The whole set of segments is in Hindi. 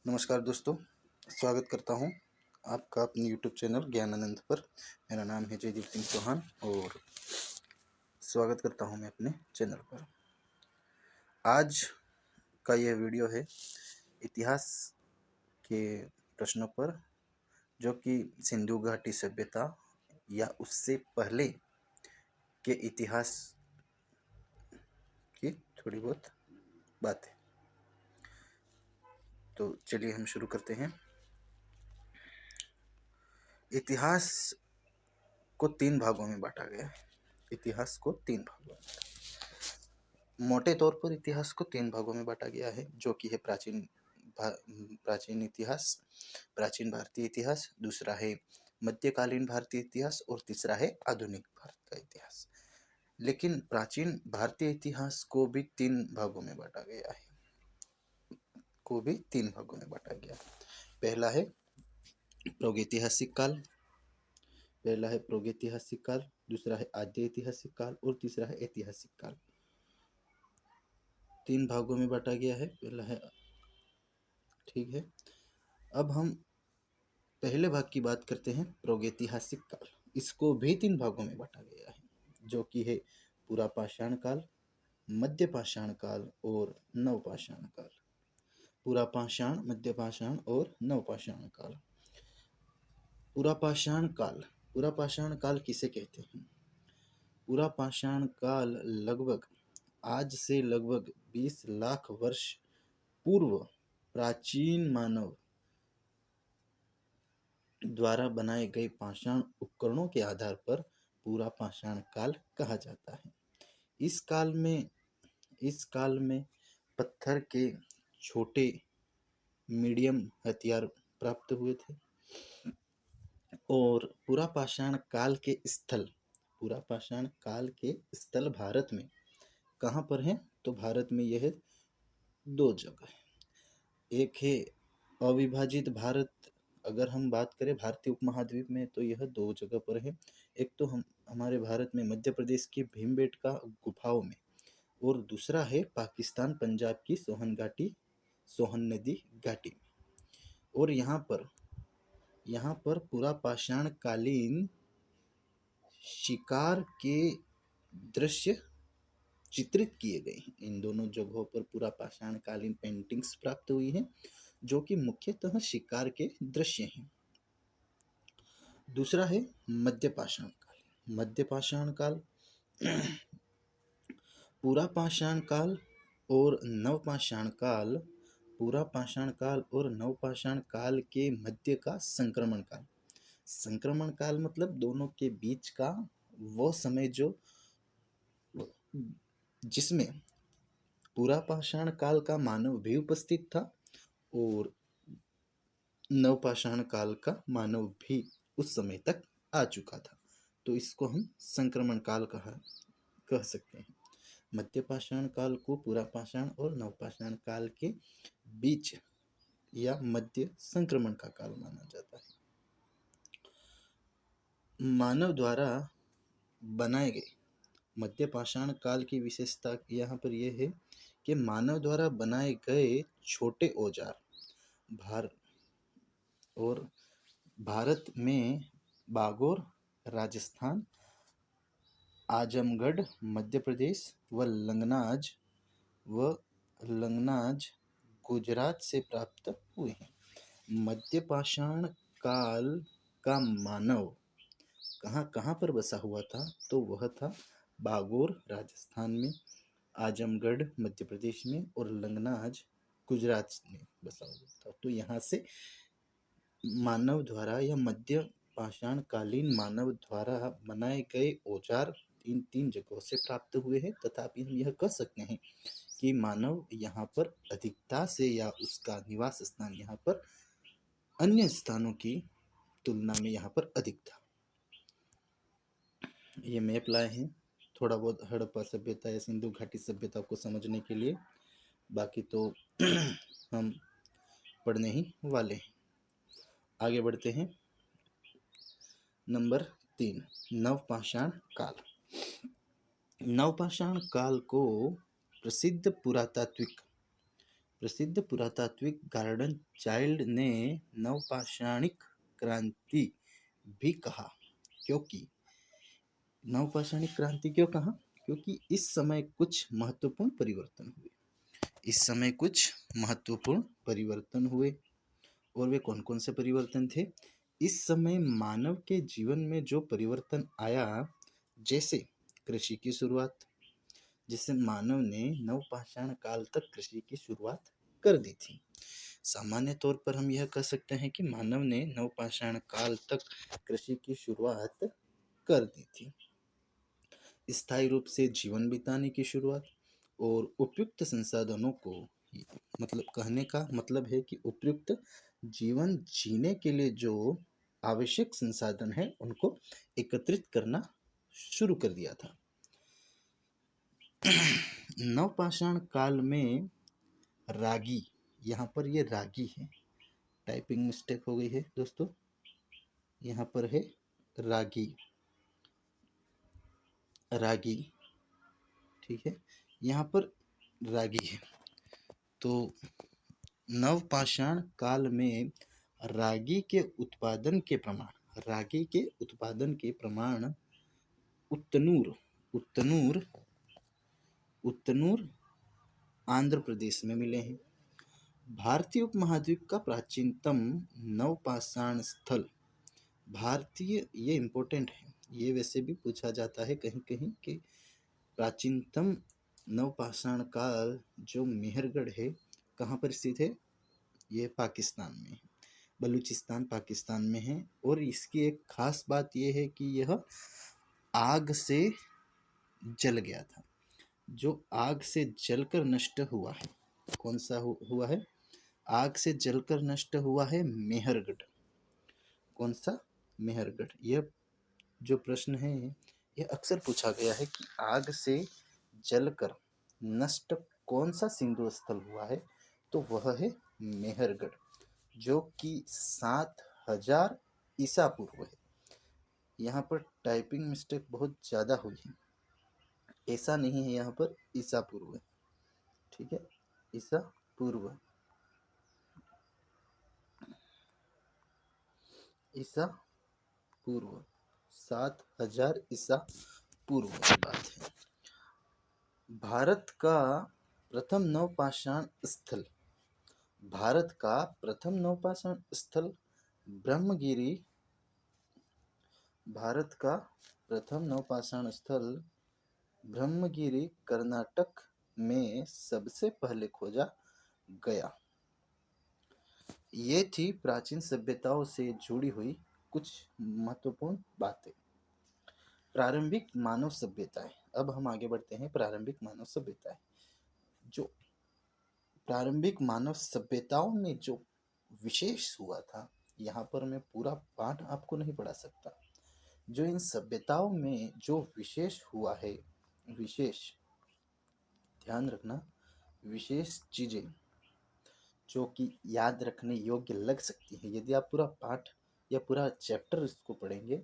नमस्कार दोस्तों, स्वागत करता हूं आपका अपने YouTube चैनल ज्ञानानंद पर। मेरा नाम है जयदीप सिंह चौहान और स्वागत करता हूं मैं अपने चैनल पर। आज का यह वीडियो है इतिहास के प्रश्नों पर, जो कि सिंधु घाटी सभ्यता या उससे पहले के इतिहास की थोड़ी बहुत बात है। तो चलिए हम शुरू करते हैं। इतिहास को 3 भागों में बांटा गया है। इतिहास को 3 भागों में, मोटे तौर पर इतिहास को 3 भागों में बांटा गया है, जो कि है प्राचीन इतिहास, प्राचीन भारतीय इतिहास, दूसरा है मध्यकालीन भारतीय इतिहास और तीसरा है आधुनिक भारत का इतिहास। लेकिन प्राचीन भारतीय इतिहास को भी 3 भागों में बांटा गया है। पहला है प्रागैतिहासिक काल, दूसरा है आद्य ऐतिहासिक काल और तीसरा है ऐतिहासिक काल। 3 भागों में बांटा गया है। पहला है, ठीक है। अब हम पहले भाग की बात करते हैं, प्रागैतिहासिक काल। इसको भी 3 भागों में बांटा गया है, जो कि है पुरापाषाण काल, मध्यपाषाण काल और नवपाषाण काल। पुरापाषाण, मध्यपाषाण और नवपाषाण काल। पुरापाषाण काल किसे कहते हैं? पुरापाषाण काल आज से लगभग 20 लाख वर्ष पूर्व प्राचीन मानव द्वारा बनाए गए पाषाण उपकरणों के आधार पर पुरापाषाण काल कहा जाता है। इस काल में पत्थर के छोटे मीडियम हथियार प्राप्त हुए थे और पुरापाषाण काल के स्थल भारत में कहाँ पर हैं? तो भारत में यह 2 जगह है। एक है अविभाजित भारत, अगर हम बात करें भारतीय उपमहाद्वीप में, तो यह 2 जगह पर है। एक तो हमारे भारत में मध्य प्रदेश की भीमबेटका गुफाओं में, और दूसरा है पाकिस्तान पंजाब की सोहन नदी घाटी में। और यहाँ पर पुरापाषाण कालीन शिकार के दृश्य चित्रित किए गए हैं। इन दोनों जगहों पर पुरापाषाण कालीन पेंटिंग्स प्राप्त हुई हैं, जो कि मुख्यतः शिकार के दृश्य हैं। दूसरा है मध्यपाषाण काल। पुरापाषाण काल और नवपाषाण काल के मध्य का संक्रमण काल मतलब दोनों के बीच का वो समय जिसमें पुरापाषाण काल का मानव भी उपस्थित था और नवपाषाण काल का मानव भी उस समय तक आ चुका था। तो इसको हम संक्रमण काल कह सकते हैं। मध्यपाषाण काल को पुरापाषाण और नवपाषाण काल के बीच या मध्य संक्रमण का काल माना जाता है। मानव द्वारा बनाए गए मध्यपाषाण काल की विशेषता यहाँ पर यह है कि मानव द्वारा बनाए गए छोटे औजार भारत में बागोर राजस्थान, आजमगढ़ मध्य प्रदेश व लंगनाज गुजरात से प्राप्त हुए हैं। मध्यपाषाण काल का मानव कहाँ पर बसा हुआ था? तो वह था बागोर राजस्थान में, आजमगढ़ मध्य प्रदेश में और लंगनाज गुजरात में बसा हुआ था। तो यहाँ से मानव द्वारा या मध्यपाषाण कालीन मानव द्वारा बनाए गए औजार इन 3 जगहों से प्राप्त हुए हैं। तथापि हम यह कह सकते हैं कि मानव यहाँ पर अधिकता से या उसका निवास स्थान यहाँ पर अन्य स्थानों की तुलना में यहाँ पर अधिक था। ये मैप लाए हैं थोड़ा बहुत हड़प्पा सभ्यता या सिंधु घाटी सभ्यता को समझने के लिए, बाकी तो हम पढ़ने ही वाले हैं। आगे बढ़ते हैं। नंबर 3, नवपाषाण काल। नवपाषाण काल को प्रसिद्ध प्रसिद्ध पुरातात्विक गार्डन चाइल्ड ने नवपाषाणिक क्रांति भी कहा, क्योंकि नवपाषाणिक क्रांति क्यों कहा? क्योंकि इस समय कुछ महत्वपूर्ण परिवर्तन हुए। इस समय कुछ महत्वपूर्ण परिवर्तन हुए। और वे कौन कौन से परिवर्तन थे? इस समय मानव के जीवन में जो परिवर्तन आया, जैसे कृषि की शुरुआत, जिससे मानव ने नवपाषाण काल तक कृषि की शुरुआत कर दी थी। सामान्य तौर पर हम यह कह सकते हैं कि मानव ने नवपाषाण काल तक कृषि की शुरुआत कर दी थी। स्थायी रूप से जीवन बिताने की शुरुआत और उपयुक्त संसाधनों को, मतलब कहने का मतलब है कि उपयुक्त जीवन जीने के लिए जो आवश्यक संसाधन है उनको एकत्रित करना शुरू कर दिया था। नवपाषाण काल में रागी, यहाँ पर ये रागी है, टाइपिंग मिस्टेक हो गई है दोस्तों, यहाँ पर है रागी, रागी, ठीक है, यहाँ पर रागी है। तो नवपाषाण काल में रागी के उत्पादन के प्रमाण, रागी के उत्पादन के प्रमाण उत्तनूर, उत्तनूर, उत्तनूर आंध्र प्रदेश में मिले हैं। भारतीय उपमहाद्वीप का प्राचीनतम नवपाषाण स्थल, भारतीय, ये इम्पोर्टेंट है, ये वैसे भी पूछा जाता है कहीं कहीं कि प्राचीनतम नवपाषाण काल जो मेहरगढ़ है कहाँ पर स्थित है? ये पाकिस्तान में है, बलूचिस्तान पाकिस्तान में है। और इसकी एक खास बात यह है कि यह आग से जल गया था, जो आग से जलकर नष्ट हुआ है। कौन सा हुआ है? आग से जलकर नष्ट हुआ है मेहरगढ़। कौन सा? मेहरगढ़। यह जो प्रश्न है यह अक्सर पूछा गया है कि आग से जलकर नष्ट कौन सा सिंधु स्थल हुआ है, तो वह है मेहरगढ़, जो कि 7000 ईसा पूर्व है। यहाँ पर टाइपिंग मिस्टेक बहुत ज़्यादा हुई है, ऐसा नहीं है, यहाँ पर ईसा पूर्व है, ठीक है, ईसा पूर्व, ईसा पूर्व, 7000 ईसा पूर्व की बात है। भारत का प्रथम नवपाषाण स्थल, भारत का प्रथम नवपाषाण स्थल ब्रह्मगिरी, भारत का प्रथम नवपाषाण स्थल ब्रह्मगिरी कर्नाटक में सबसे पहले खोजा गया। ये थी प्राचीन सभ्यताओं से जुड़ी हुई कुछ महत्वपूर्ण बातें। प्रारंभिक मानव सभ्यताएं। अब हम आगे बढ़ते हैं। प्रारंभिक मानव सभ्यताएं, जो प्रारंभिक मानव सभ्यताओं में जो विशेष हुआ था, यहाँ पर मैं पूरा पाठ आपको नहीं पढ़ा सकता। जो इन सभ्यताओं में जो विशेष हुआ है, विशेष, ध्यान रखना, विशेष चीजें जो कि याद रखने योग्य लग सकती हैं। यदि आप पूरा पाठ या पूरा चैप्टर इसको पढ़ेंगे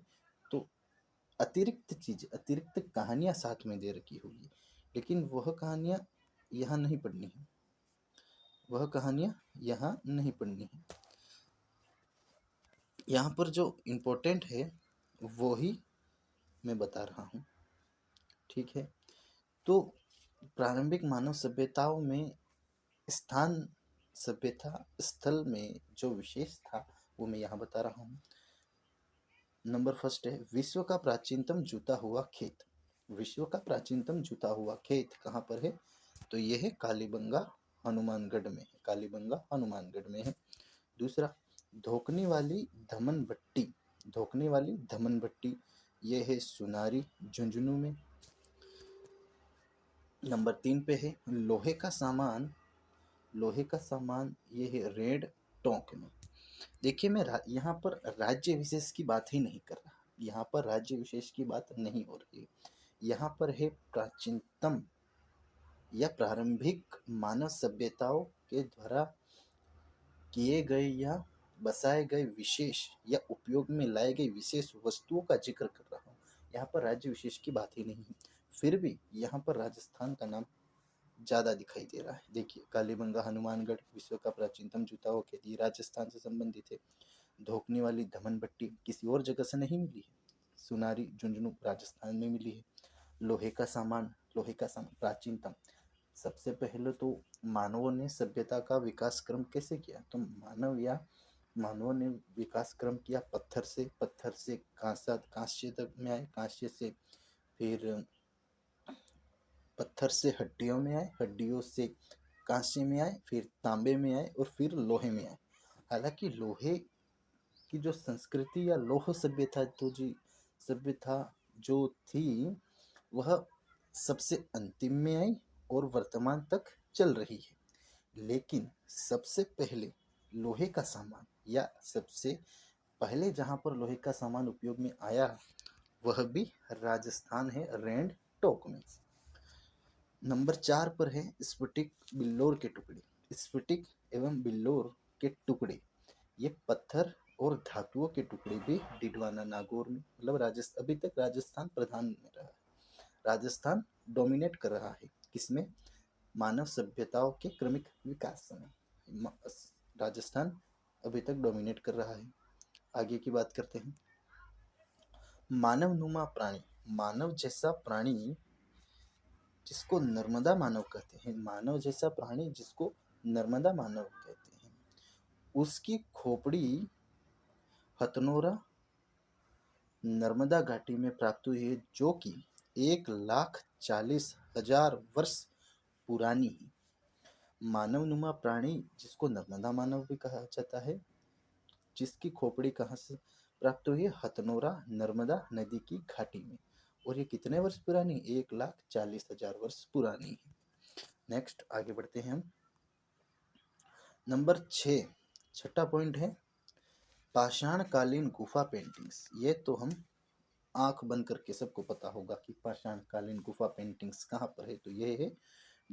तो अतिरिक्त चीज, अतिरिक्त कहानियां साथ में दे रखी होगी, लेकिन वह कहानियां यहाँ नहीं पढ़नी है, वह कहानियां यहाँ नहीं पढ़नी है। यहाँ पर जो इम्पोर्टेंट है वो ही मैं बता रहा हूँ, ठीक है। तो प्रारंभिक मानव सभ्यताओं में स्थान, सभ्यता स्थल में जो विशेष था वो मैं यहाँ बता रहा हूँ। नंबर फर्स्ट है विश्व का प्राचीनतम जुता हुआ खेत। विश्व का प्राचीनतम जुता हुआ खेत कहाँ पर है? तो यह है कालीबंगा हनुमानगढ़ में, कालीबंगा हनुमानगढ़ में है। दूसरा, धोकने वाली धमन भट्टी, धोकने वाली धमन भट्टी, यह है सुनारी झुंझुनू में। नंबर 3 पे है लोहे का सामान, लोहे का सामान, यह है रेड टोंक में। देखिए मैं यहाँ पर राज्य विशेष की बात ही नहीं कर रहा, यहाँ पर राज्य विशेष की बात नहीं हो रही है, यहाँ पर है प्राचीनतम या प्रारंभिक मानव सभ्यताओं के द्वारा किए गए या बसाए गए विशेष या उपयोग में लाए गए विशेष वस्तुओं का जिक्र कर रहा हूँ। यहाँ पर राज्य विशेष की बात ही नहीं है। फिर भी यहाँ पर राजस्थान का नाम ज़्यादा दिखाई दे रहा है। देखिए, कालीबंगा हनुमानगढ़ विश्व का प्राचीनतम जूता वो खेती राजस्थान से संबंधित है। धोखने वाली धमन भट्टी किसी और जगह से नहीं मिली है। सुनारी झुंझुनू राजस्थान में मिली है। लोहे का सामान प्राचीनतम। सबसे पहले तो मानवों ने सभ्यता का विकास क्रम कैसे किया, तो मानवों ने विकास क्रम किया पत्थर से कांस्य तक में आए, कांस्य से फिर पत्थर से हड्डियों में आए, हड्डियों से कांस्य में आए, फिर तांबे में आए और फिर लोहे में आए। हालांकि लोहे की जो संस्कृति या लौह सभ्यता जो थी वह सबसे अंतिम में आई और वर्तमान तक चल रही है। लेकिन सबसे पहले लोहे का सामान या सबसे पहले जहां पर लोहे का सामान उपयोग में आया वह भी राजस्थान है, रेंड टोक में। नंबर 4 पर है स्फटिक बिल्लोर के टुकड़े। स्फटिक एवं बिल्लोर के टुकड़े ये पत्थर और धातुओं के टुकड़े भी डिडवाना नागौर में, मतलब राजस्थान, अभी तक राजस्थान प्रधान में रहा है, राजस्थान डोमिनेट कर रहा है किसमें, मानव सभ्यताओं के क्रमिक विकास में राजस्थान अभी तक डोमिनेट कर रहा है। आगे की बात करते हैं। मानवनुमा प्राणी, मानव जैसा प्राणी जिसको नर्मदा मानव कहते हैं, मानव जैसा प्राणी जिसको नर्मदा मानव कहते हैं, उसकी खोपड़ी हथनोरा नर्मदा घाटी में प्राप्त हुई है, जो कि 1,40,000 वर्ष पुरानी है। मानवनुमा प्राणी जिसको नर्मदा मानव भी कहा जाता है, जिसकी खोपड़ी कहाँ से प्राप्त हुई है, हथनोरा नर्मदा नदी की घाटी में, और ये कितने वर्ष पुरानी, 1,40,000 वर्ष पुरानी है। नेक्स्ट आगे बढ़ते हैं हम। नंबर 6, छठा पॉइंट है पाषाणकालीन गुफा पेंटिंग्स। ये तो हम आंख बंद करके सबको पता होगा कि पाषाणकालीन गुफा पेंटिंग्स कहाँ पर है, तो ये है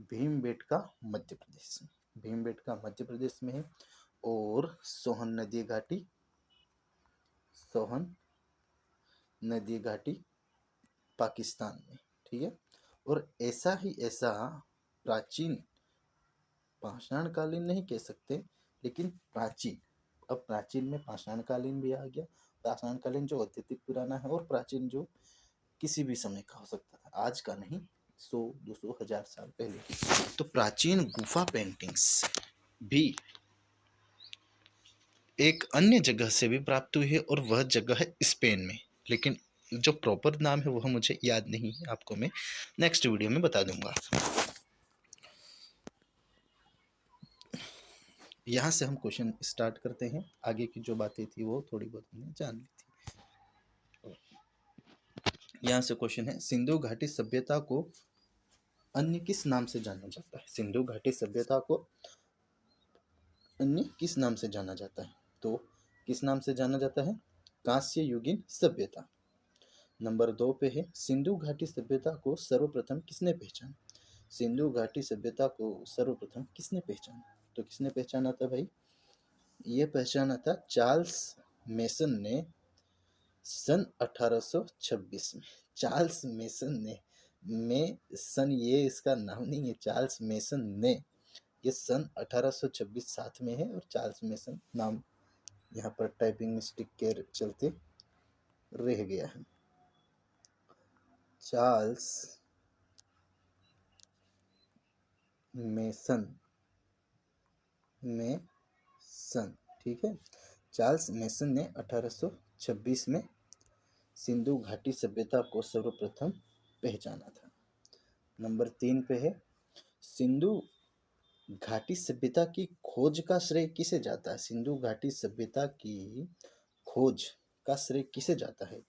भीमबेटका मध्य प्रदेश में, भीमबेटका मध्य प्रदेश में है, और सोहन नदी घाटी पाकिस्तान में, ठीक है। और ऐसा प्राचीन, पाषाणकालीन नहीं कह सकते लेकिन प्राचीन, अब प्राचीन में पाषाणकालीन भी आ गया, पाषाणकालीन जो अत्यधिक पुराना है और प्राचीन जो किसी भी समय का हो सकता था, आज का नहीं, 100-200,000 साल पहले की। तो प्राचीन गुफा पेंटिंग्स भी एक अन्य जगह से भी प्राप्त हुई है और वह जगह है स्पेन में, लेकिन जो प्रॉपर नाम है वह मुझे याद नहीं है, आपको मैं नेक्स्ट वीडियो में बता दूंगा। यहाँ से हम क्वेश्चन स्टार्ट करते हैं। आगे की जो बातें थी वो थोड़ी बहुत हमने जान ली थी। यहाँ से क्वेश्चन है, सिंधु घाटी सभ्यता को अन्य किस नाम से जाना जाता है, सिंधु घाटी सभ्यता को अन्य किस नाम से जाना जाता है, तो किस नाम से जाना जाता है, कांस्य युगीन सभ्यता। नंबर 2 पे है सिंधु घाटी सभ्यता को सर्वप्रथम किसने पहचाना, सिंधु घाटी सभ्यता को सर्वप्रथम किसने पहचाना, तो किसने पहचाना था भाई, ये पहचाना था चार्ल्स मेसन ने सन 1826 में। चार्ल्स मेसन ने, में सन ये इसका नाम नहीं है, चार्ल्स मेसन ने, ये सन 1826 साथ में है और चार्ल्स मेसन नाम यहाँ पर टाइपिंग मिस्टेक के चलते रह गया है। चार्ल्स मेसन ठीक है, चार्ल्स मेसन ने 1826 में सिंधु घाटी सभ्यता को सर्वप्रथम पहचाना था। नंबर 3 पे है सिंधु घाटी सभ्यता की खोज का श्रेय किसे जाता है, सिंधु घाटी सभ्यता की खोज का श्रेय किसे जाता है,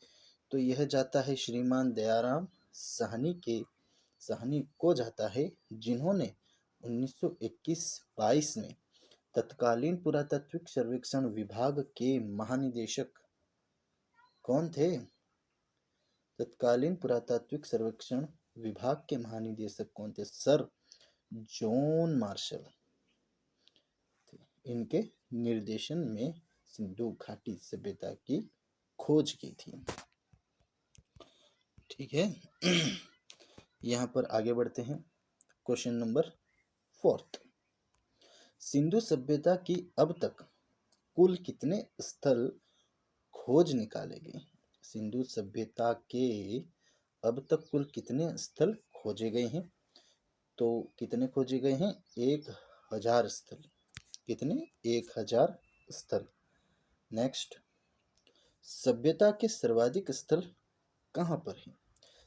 तो यह जाता है श्रीमान दयाराम साहनी को जाता है, जिन्होंने 1921-22 में तत्कालीन पुरातात्विक सर्वेक्षण विभाग के महानिदेशक कौन थे, तत्कालीन पुरातात्विक सर्वेक्षण विभाग के महानिदेशक कौन थे, सर जॉन मार्शल, इनके निर्देशन में सिंधु घाटी सभ्यता की खोज की थी, ठीक है। यहाँ पर आगे बढ़ते हैं। Question number 4। सिंधु सभ्यता की अब तक कुल कितने स्थल खोज निकाले गए? सिंधु सभ्यता के अब तक कुल कितने स्थल खोजे गए हैं? तो कितने खोजे गए हैं? 1000 स्थल। कितने? 1000 स्थल। नेक्स्ट, सभ्यता के सर्वाधिक स्थल कहाँ पर हैं?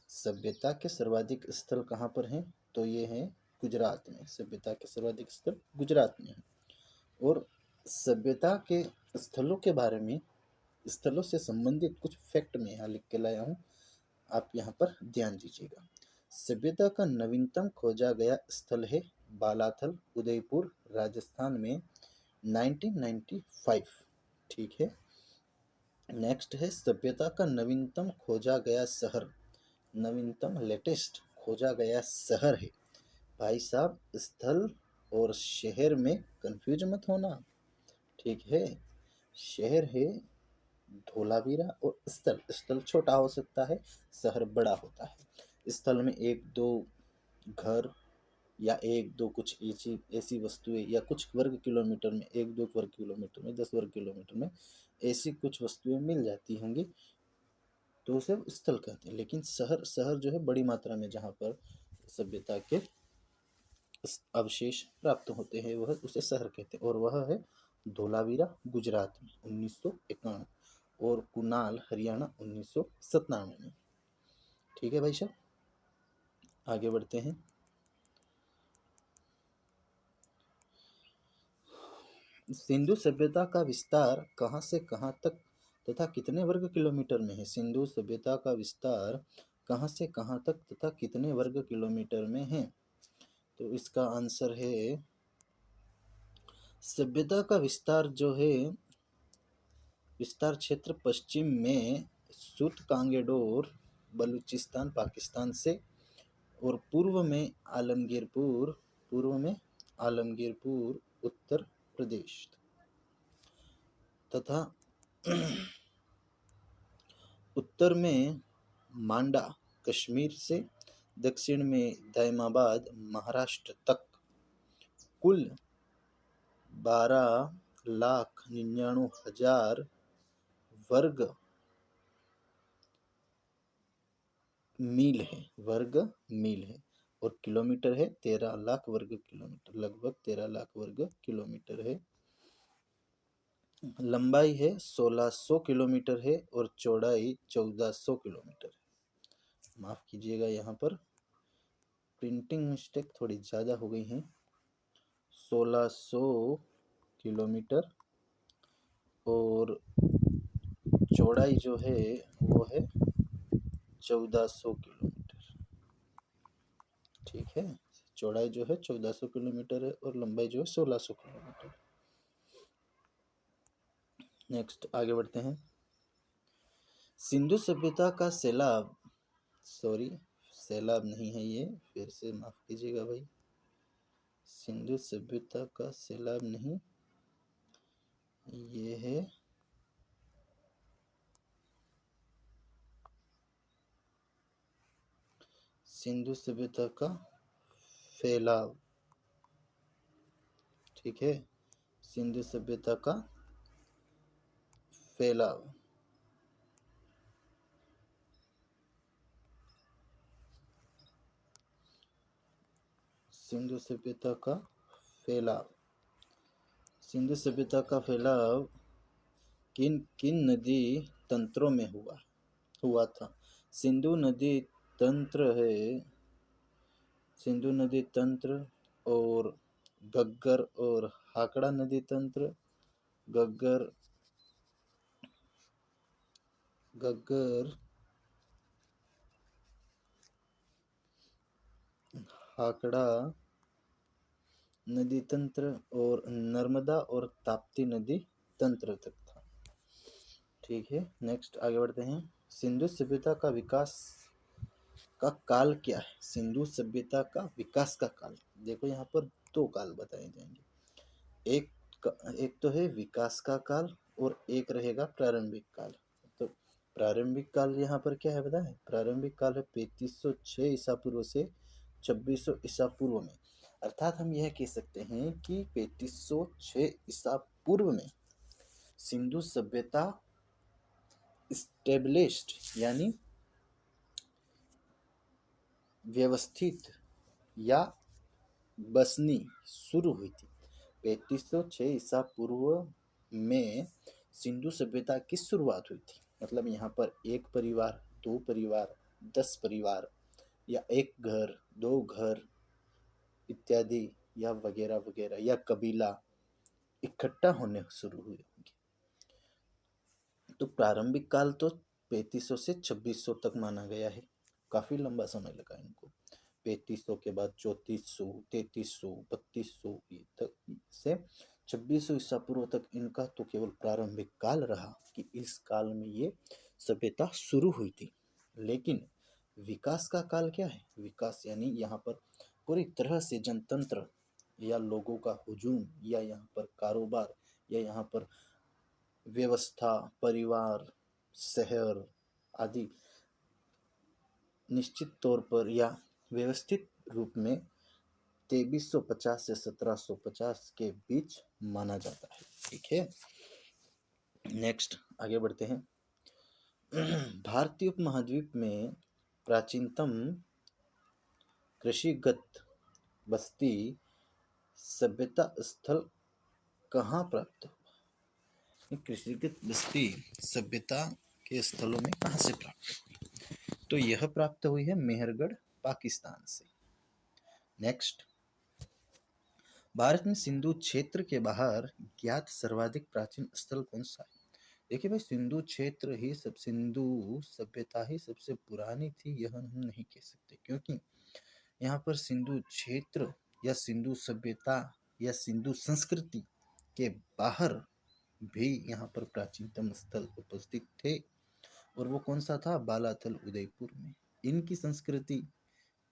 सभ्यता के सर्वाधिक स्थल कहाँ पर हैं? तो ये हैं गुजरात में। सभ्यता के सर्वाधिक स्थल गुजरात में हैं। और सभ्यता के स्थलों के बारे में, स्थलों से संबंधित कुछ फैक्ट मैं यहाँ लिख के लाया हूँ, आप यहाँ पर ध्यान दीजिएगा। सभ्यता का नवीनतम खोजा गया स्थल है बालाथल, उदयपुर, राजस्थान में 1995। ठीक है। नेक्स्ट है सभ्यता का नवीनतम खोजा गया शहर, नवीनतम लेटेस्ट खोजा गया शहर है। भाई साहब, स्थल और शहर में कंफ्यूज मत होना। ठीक है। शहर है धोलावीरा और स्थल, स्थल छोटा हो सकता है, शहर बड़ा होता है। स्थल में एक दो घर या एक दो कुछ ऐसी ऐसी वस्तुएं, या कुछ वर्ग किलोमीटर में, एक दो वर्ग किलोमीटर में, 10 वर्ग किलोमीटर में ऐसी कुछ वस्तुएं मिल जाती होंगी, तो उसे स्थल कहते हैं। लेकिन शहर, शहर जो है बड़ी मात्रा में जहाँ पर सभ्यता के अवशेष प्राप्त होते हैं, वह उसे शहर कहते हैं। और वह है धोलावीरा गुजरात में 1991 और कुनाल हरियाणा 1997 में। ठीक है भाई साहब, आगे बढ़ते हैं। सिंधु सभ्यता का विस्तार कहाँ से कहाँ तक तथा कितने वर्ग किलोमीटर में है? सिंधु सभ्यता का विस्तार कहाँ से कहाँ तक तथा कितने वर्ग किलोमीटर में है? तो इसका आंसर है, सभ्यता का विस्तार जो है, विस्तार क्षेत्र पश्चिम में सूत कांगेडोर बलूचिस्तान पाकिस्तान से, और पूर्व में आलमगीरपुर उत्तर प्रदेश तथा उत्तर में मांडा कश्मीर से, दक्षिण में दैमाबाद महाराष्ट्र तक कुल 12,99,000 वर्ग मील है, वर्ग मील है। और किलोमीटर है 13 लाख वर्ग किलोमीटर, लगभग 13 लाख वर्ग किलोमीटर है। लंबाई है 1600 किलोमीटर है और चौड़ाई 1400 किलोमीटर है। माफ कीजिएगा, यहाँ पर प्रिंटिंग मिस्टेक थोड़ी ज़्यादा हो गई है। 1600 किलोमीटर और चौड़ाई जो है वो है 1400 किलोमीटर। ठीक है, चौड़ाई जो है 1400 किलोमीटर है और लंबाई जो है 1600 किलोमीटर। नेक्स्ट, आगे बढ़ते हैं। सिंधु सभ्यता का सैलाब, सॉरी सैलाब नहीं है ये, फिर से माफ कीजिएगा भाई, सिंधु सभ्यता का सैलाब नहीं, ये है सिंधु सभ्यता का फैलाव। ठीक है, सिंधु सभ्यता का फैलाव। सिंधु सभ्यता का फैलाव, सिंधु सभ्यता का फैलाव किन किन नदी तंत्रों में हुआ था? सिंधु नदी तंत्र है, सिंधु नदी तंत्र और गग्गर और हाकड़ा नदी तंत्र, गग्गर हाकड़ा नदी तंत्र और नर्मदा और ताप्ती नदी तंत्र तक था। ठीक है, नेक्स्ट आगे बढ़ते हैं। सिंधु सभ्यता का विकास का काल क्या है? सिंधु सभ्यता का विकास का काल, देखो यहाँ पर दो काल बताए जाएंगे। एक तो है विकास का काल और एक रहेगा प्रारंभिक काल। तो प्रारंभिक काल यहाँ पर क्या है पता है? प्रारंभिक काल है 3506 ईसा पूर्व से 2600 ईसा पूर्व में। अर्थात हम यह कह सकते हैं कि 3506 ईसा पूर्व में सिंधु सभ्यता स्टेब्लिश्ड यानी व्यवस्थित या बसनी शुरू हुई थी। 3506 ईसा पूर्व में सिंधु सभ्यता की शुरुआत हुई थी। मतलब यहाँ पर एक परिवार, दो परिवार, 10 परिवार या एक घर, दो घर इत्यादि या वगैरह वगैरह या कबीला इकट्ठा होने शुरू हुए होंगे। तो प्रारंभिक काल तो 3500 से 2600 तक माना गया है। काफी लंबा समय लगा इनको। 3500 के बाद 3400, 3300, 3200 तक से 2600 ईसा पूर्व तक इनका तो केवल प्रारंभिक काल रहा कि इस काल में ये सभ्यता शुरू हुई थी। लेकिन विकास का काल क्या है? विकास यानी यहाँ पर पूरी तरह से जनतंत्र या लोगों का हुजूम या यहाँ पर कारोबार या यहाँ पर व्यवस्था, परिवार, शहर आदि निश्चित तौर पर या व्यवस्थित रूप में 2350 से 1750 के बीच माना जाता है। ठीक है, नेक्स्ट आगे बढ़ते हैं। भारतीय उपमहाद्वीप में प्राचीनतम कृषिगत बस्ती सभ्यता स्थल कहाँ प्राप्त हुआ? कृषिगत बस्ती सभ्यता के स्थलों में कहाँ से प्राप्त हुई? तो यह प्राप्त हुई है मेहरगढ़, पाकिस्तान से। नेक्स्ट, भारत में सिंधु क्षेत्र के बाहर ज्ञात सर्वाधिक प्राचीन स्थल कौन सा है? देखिए भाई, सिंधु क्षेत्र ही सब सिंधु सभ्यता ही सबसे पुरानी थी यह हम नहीं कह सकते, क्योंकि यहाँ पर सिंधु क्षेत्र या सिंधु सभ्यता या सिंधु संस्कृति के बाहर भी यहाँ पर प्राचीनतम स्थल उपस्थित थे। और वो कौन सा था? बालाथल, उदयपुर में। इनकी संस्कृति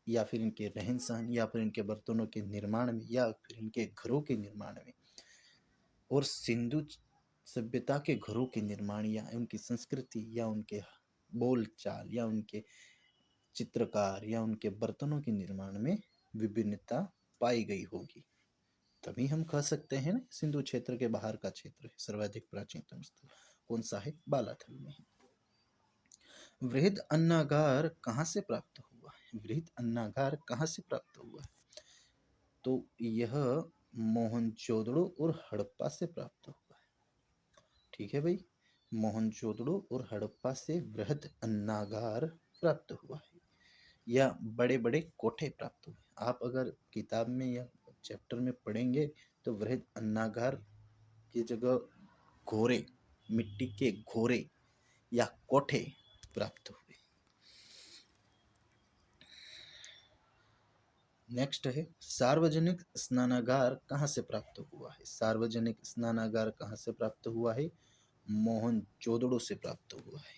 या फिर इनके रहन सहन या फिर इनके बर्तनों के निर्माण में या फिर इनके घरों के निर्माण में और सिंधु सभ्यता के घरों के निर्माण या उनकी संस्कृति या उनके बोल चाल या उनके चित्रकार या उनके बर्तनों के निर्माण में विभिन्नता पाई गई होगी, तभी हम कह सकते हैं ना सिंधु क्षेत्र के बाहर का क्षेत्र है सर्वाधिक प्राचीनतम स्थल। कौन सा है? बालाथल में है। वृहद अन्नागार कहाँ से प्राप्त हुआ है? वृहद अन्नागार कहाँ से प्राप्त हुआ है? तो यह मोहनजोदड़ो और हड़प्पा से प्राप्त हुआ है। ठीक है भाई, मोहनजोदड़ो और हड़प्पा से वृहद अन्नागार प्राप्त हुआ है या बड़े बड़े कोठे प्राप्त हुए। आप अगर किताब में या चैप्टर में पढ़ेंगे तो वृहद अन्नागार की जगह घोरे, मिट्टी के घोरे या कोठे प्राप्त हुए। नेक्स्ट है, सार्वजनिक स्नानागार कहाँ से प्राप्त हुआ है? सार्वजनिक स्नानागार कहाँ से प्राप्त हुआ है? मोहनजोदड़ो से प्राप्त हुआ है।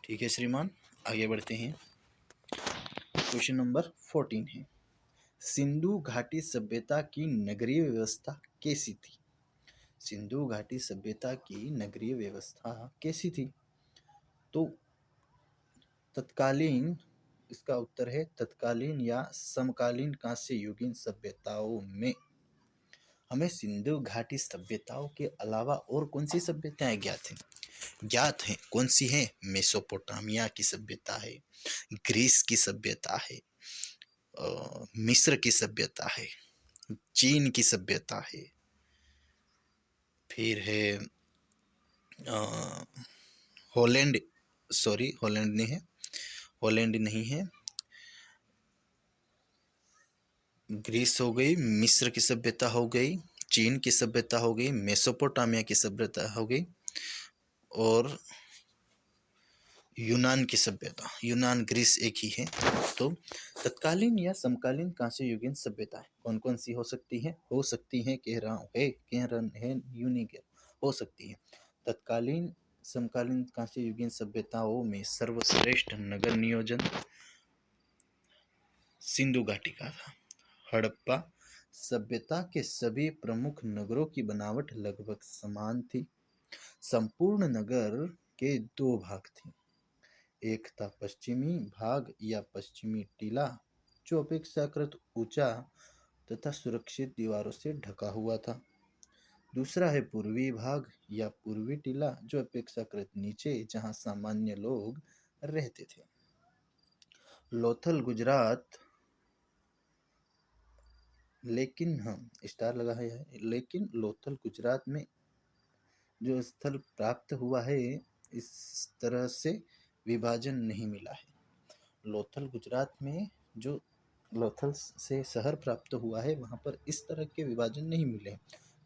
ठीक है श्रीमान, आगे बढ़ते हैं। क्वेश्चन नंबर 14 है, सिंधु घाटी सभ्यता की नगरीय व्यवस्था कैसी थी? सिंधु घाटी सभ्यता की नगरीय व्यवस्था कैसी थी? तो तत्कालीन, इसका उत्तर है तत्कालीन या समकालीन कांस्य युगीन सभ्यताओं में हमें सिंधु घाटी सभ्यताओं के अलावा और कौन सी सभ्यताएं ज्ञात हैं? कौन सी है? मेसोपोटामिया की सभ्यता है, ग्रीस की सभ्यता है, मिस्र की सभ्यता है, चीन की सभ्यता है, फिर है हॉलैंड, सॉरी हॉलैंड नहीं है, हॉलैंड नहीं है, ग्रीस हो गई, मिस्र की सभ्यता हो गई, चीन की सभ्यता हो गई, मेसोपोटामिया की सभ्यता हो गई और यूनान की सभ्यता। यूनान ग्रीस एक ही है। तो तत्कालीन या समकालीन कांस्य युगीन सभ्यताएं कौन कौन सी हो सकती हैं? हो सकती हैं, कह रहा हूँ है, कह रहा है, यूं नहीं कह, हो सकती है। तत्कालीन समकालीन कांस्य युगीन सभ्यताओं में सर्वश्रेष्ठ नगर नियोजन सिंधु घाटी का था। हड़प्पा सभ्यता के सभी प्रमुख नगरों की बनावट लगभग समान थी। संपूर्ण नगर के दो भाग थे, एक था पश्चिमी भाग या पश्चिमी टीला जो अपेक्षाकृत ऊंचा तथा सुरक्षित दीवारों से ढका हुआ था। दूसरा है पूर्वी भाग या पूर्वी टीला, जो अपेक्षाकृत नीचे, जहां सामान्य लोग रहते थे। लोथल गुजरात, लेकिन हम स्टार लगा है, लेकिन लोथल गुजरात में जो स्थल प्राप्त हुआ है, इस तरह से विभाजन नहीं मिला है। लोथल गुजरात में जो लोथल से शहर प्राप्त हुआ है, वहाँ पर इस तरह के विभाजन नहीं मिले।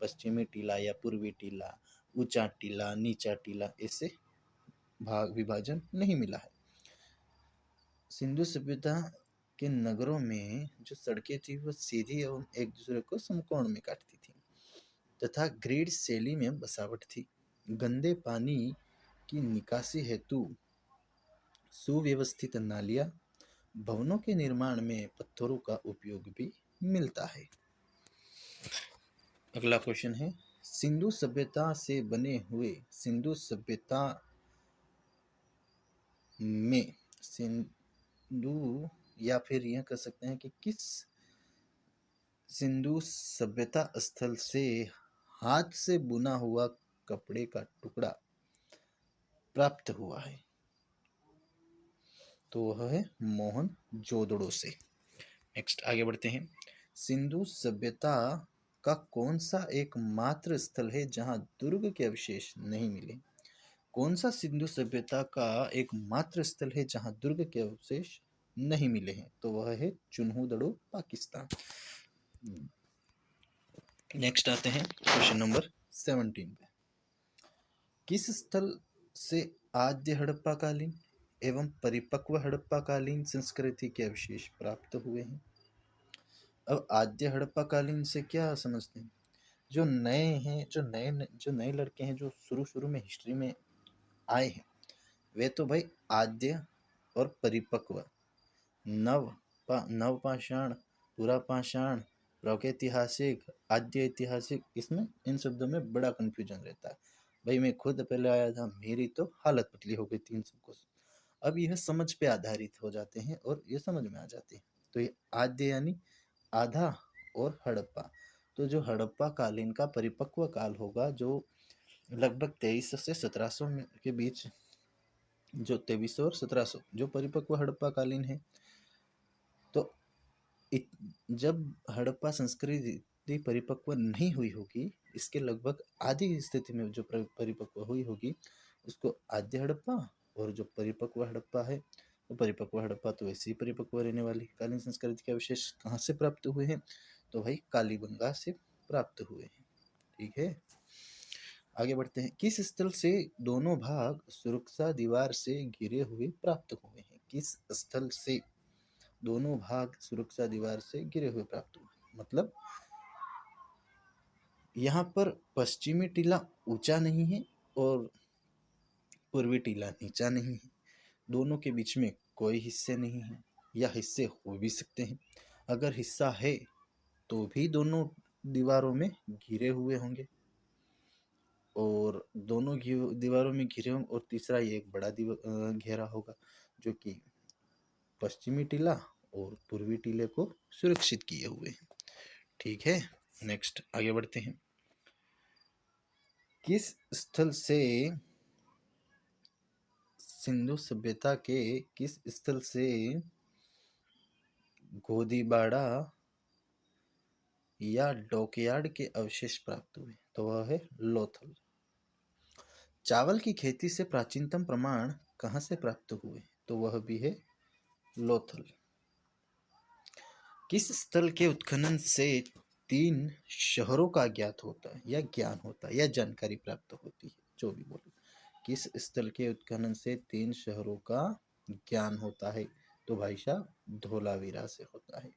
पश्चिमी टीला या पूर्वी टीला, ऊंचा टीला, नीचा टीला, ऐसे भाग विभाजन नहीं मिला है। सिंधु सभ्यता के नगरों में जो सड़कें थी वो सीधी एवं एक दूसरे को समकोण में काटती थी तथा ग्रिड शैली में बसावट थी। गंदे पानी की निकासी हेतु सुव्यवस्थित नालियां, भवनों के निर्माण में पत्थरों का उपयोग भी मिलता है। अगला क्वेश्चन है, सिंधु सभ्यता से बने हुए सिंधु सभ्यता में सिंधु, या फिर यह कह सकते हैं कि किस सिंधु सभ्यता स्थल से हाथ से बुना हुआ कपड़े का टुकड़ा प्राप्त हुआ है? तो वह है मोहनजोदड़ो से। नेक्स्ट आगे बढ़ते हैं। सिंधु सभ्यता का कौन सा एकमात्र स्थल है जहां दुर्ग के अवशेष नहीं मिले? कौन सा सिंधु सभ्यता का एकमात्र स्थल है जहां दुर्ग के अवशेष नहीं मिले हैं? तो वह है चुन्हू-दड़ो, पाकिस्तान। नेक्स्ट आते हैं क्वेश्चन नंबर 17 पे। किस स्थल से आद्य हड़प्पा कालीन एवं परिपक्व हड़प्पा कालीन संस्कृति के अवशेष प्राप्त हुए हैं? अब आद्य हड़प्पा कालीन से क्या समझते हैं? जो नए हैं, जो नए लड़के हैं, जो शुरू शुरू में हिस्ट्री में आए हैं, वे तो भाई आद्य और परिपक्व, नवपाषाण, पुरापाषाण, प्रागैतिहासिक, आद्य ऐतिहासिक, इसमें इन शब्दों में बड़ा कंफ्यूजन रहता है। भाई मैं खुद पहले आया था, मेरी तो हालत पतली हो गई थी इन सबको। अब यह समझ पे आधारित हो जाते हैं और ये समझ में आ जाते हैं। तो ये आद्य यानी आधा, और हड़प्पा, तो जो हड़प्पा कालीन का परिपक्व काल होगा, जो लगभग 2300 से 1700 के बीच, जो 2300 और 1700 जो परिपक्व हड़प्पा कालीन है, तो जब हड़प्पा संस्कृति परिपक्व नहीं हुई होगी, इसके लगभग आधी स्थिति में जो परिपक्व हुई होगी, उसको आद्य हड़प्पा, और जो परिपक्व हड़प्पा है, तो परिपक्व हड़प्पा तो वैसे ही परिपक्व रहने वाली। कालीन संस्कृति के अवशेष कहाँ से प्राप्त हुए हैं? तो भाई कालीबंगा से प्राप्त हुए हैं। ठीक है, आगे बढ़ते हैं। किस स्थल से दोनों भाग सुरक्षा दीवार से घिरे हुए प्राप्त हुए हैं? किस स्थल से दोनों भाग सुरक्षा दीवार से घिरे हुए प्राप्त हुए? मतलब यहाँ पर पश्चिमी टीला ऊंचा नहीं है और पूर्वी टीला नीचा नहीं है, दोनों के बीच में कोई हिस्से नहीं है, या हिस्से हो भी सकते हैं। अगर हिस्सा है तो भी दोनों दीवारों में घिरे हुए होंगे, और दोनों दीवारों में घिरे होंगे, और तीसरा ये एक बड़ा घेरा होगा जो कि पश्चिमी टीला और पूर्वी टीले को सुरक्षित किए हुए हैं। ठीक है, नेक्स्ट आगे बढ़ते हैं। किस स्थल से सिंधु सभ्यता के किस स्थल से गोदीबाड़ा या डॉकयार्ड के अवशेष प्राप्त हुए? तो वह है लोथल। चावल की खेती से प्राचीनतम प्रमाण कहाँ से प्राप्त हुए? तो वह भी है लोथल। किस स्थल के उत्खनन से 3 शहरों का ज्ञात होता है, या ज्ञान होता है, या जानकारी प्राप्त होती है, जो भी बोलो। किस स्थल के उत्खनन से 3 शहरों का ज्ञान होता है? तो भाई साहब धोलावीरा से होता है।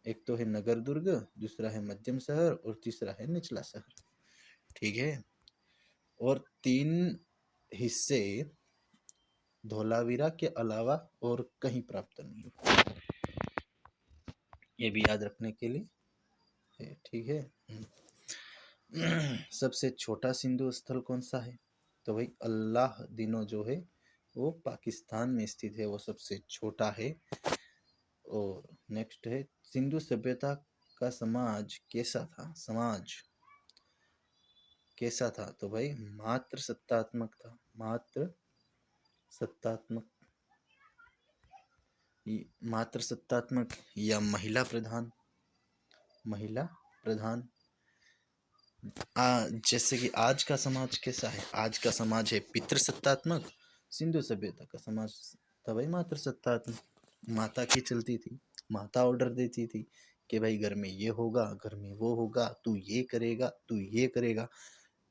एक तो है नगर दुर्ग, दूसरा है मध्यम शहर, और तीसरा है निचला शहर। ठीक है, और 3 हिस्से धोलावीरा के अलावा और कहीं प्राप्त नहीं हुए, ये भी याद रखने के लिए है। ठीक है, सबसे छोटा सिंधु स्थल कौन सा है? तो भाई अल्लाह दिनो जो है वो पाकिस्तान में स्थित है, वो सबसे छोटा है। और नेक्स्ट है, सिंधु सभ्यता का समाज कैसा था? समाज कैसा था? तो भाई मात्र सत्तात्मक था, मात्र सत्तात्मक। मात्र सत्तात्मक या महिला प्रधान? महिला प्रधान। जैसे कि आज का समाज कैसा है? आज का समाज है पितृसत्तात्मक। सिंधु सभ्यता का समाज था भाई मात्र सत्तात्मक। माता की चलती थी, माता ऑर्डर देती थी कि भाई घर में ये होगा, घर में वो होगा, तू ये करेगा, तू ये करेगा।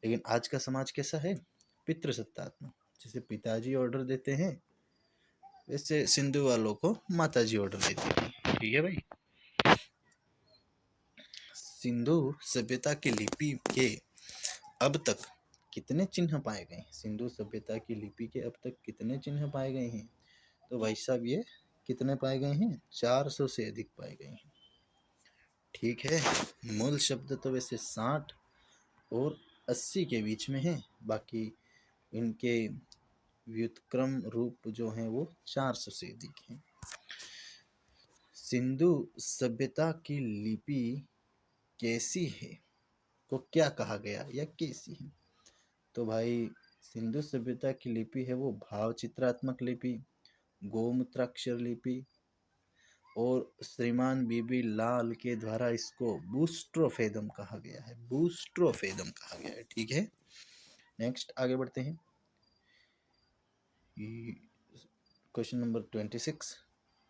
लेकिन आज का समाज कैसा है? पितृसत्तात्मक। जैसे पिताजी ऑर्डर देते हैं, वैसे सिंधु वालों को माताजी ऑर्डर देती थी। ठीक है भाई। सिंधु सभ्यता की लिपि के अब तक कितने चिन्ह पाए गए हैं? सिंधु सभ्यता की लिपि के अब तक कितने चिन्ह पाए गए हैं? तो भाई साहब ये कितने पाए गए हैं? 400 से अधिक पाए गए हैं। ठीक है। मूल शब्द तो वैसे 60 और 80 के बीच में है, बाकी इनके व्युत्क्रम रूप जो हैं वो 400 से अधिक हैं। सिंधु सभ्यता की लिपि कैसी है? को क्या कहा गया या कैसी है? तो भाई सिंधु सभ्यता की लिपि है वो भाव चित्रात्मक लिपि, गोमूत्राक्षर लिपि, और श्रीमान बीबी लाल के द्वारा इसको बूस्ट्रोफेदम कहा गया है। बूस्ट्रोफेदम कहा गया है। ठीक है। नेक्स्ट आगे बढ़ते हैं। क्वेश्चन नंबर 26,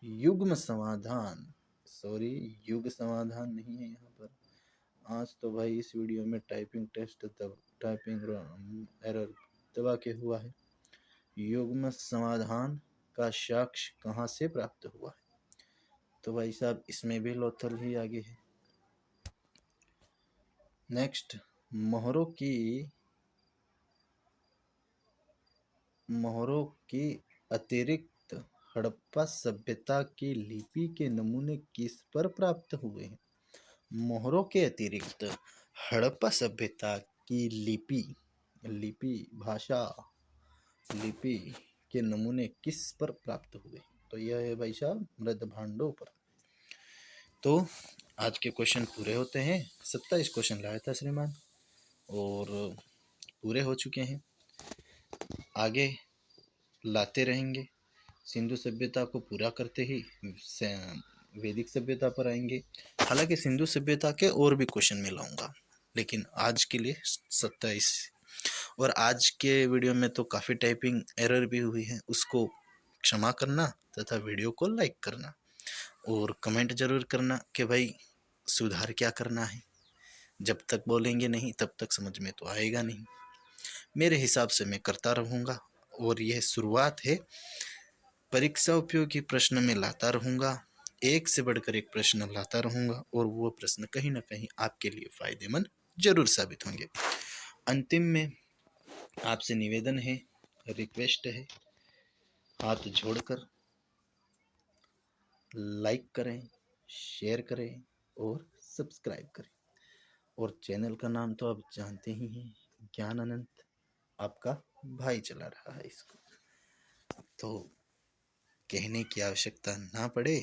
युग्म समाधान। सॉरी, युग समाधान नहीं है यहाँ पर। आज तो भाई इस वीडियो में टाइपिंग टेस्ट टाइपिंग एरर दबा के हुआ है। युग्म समाधान का साक्ष्य कहाँ से प्राप्त हुआ है? तो भाई साहब इसमें भी लोथल ही आगे है। नेक्स्ट, मोहरों की अतिरिक्त हड़प्पा सभ्यता की लिपि के नमूने किस पर प्राप्त हुए हैं? मोहरों के अतिरिक्त हड़प्पा सभ्यता की लिपि भाषा लिपि के नमूने किस पर प्राप्त हुए? तो यह है भाई साहब मृद भांडों पर। तो आज के क्वेश्चन पूरे होते हैं। 27 क्वेश्चन लाया था श्रीमान और पूरे हो चुके हैं। आगे लाते रहेंगे। सिंधु सभ्यता को पूरा करते ही वैदिक सभ्यता पर आएंगे। हालांकि सिंधु सभ्यता के और भी क्वेश्चन मैं लाऊंगा, लेकिन आज के लिए 27। और आज के वीडियो में तो काफ़ी टाइपिंग एरर भी हुई है, उसको क्षमा करना तथा वीडियो को लाइक करना और कमेंट जरूर करना कि भाई सुधार क्या करना है। जब तक बोलेंगे नहीं तब तक समझ में तो आएगा नहीं। मेरे हिसाब से मैं करता रहूँगा और यह शुरुआत है। परीक्षा उपयोगी प्रश्न में लाता रहूँगा, एक से बढ़कर एक प्रश्न लाता रहूँगा और वो प्रश्न कहीं ना कहीं आपके लिए फायदेमंद जरूर साबित होंगे। अंतिम में आपसे निवेदन है, रिक्वेस्ट है, हाथ जोड़कर लाइक करें, शेयर करें और सब्सक्राइब करें। और चैनल का नाम तो आप जानते ही हैं, ज्ञान अनंत। आपका भाई चला रहा है इसको, तो कहने की आवश्यकता ना पड़े।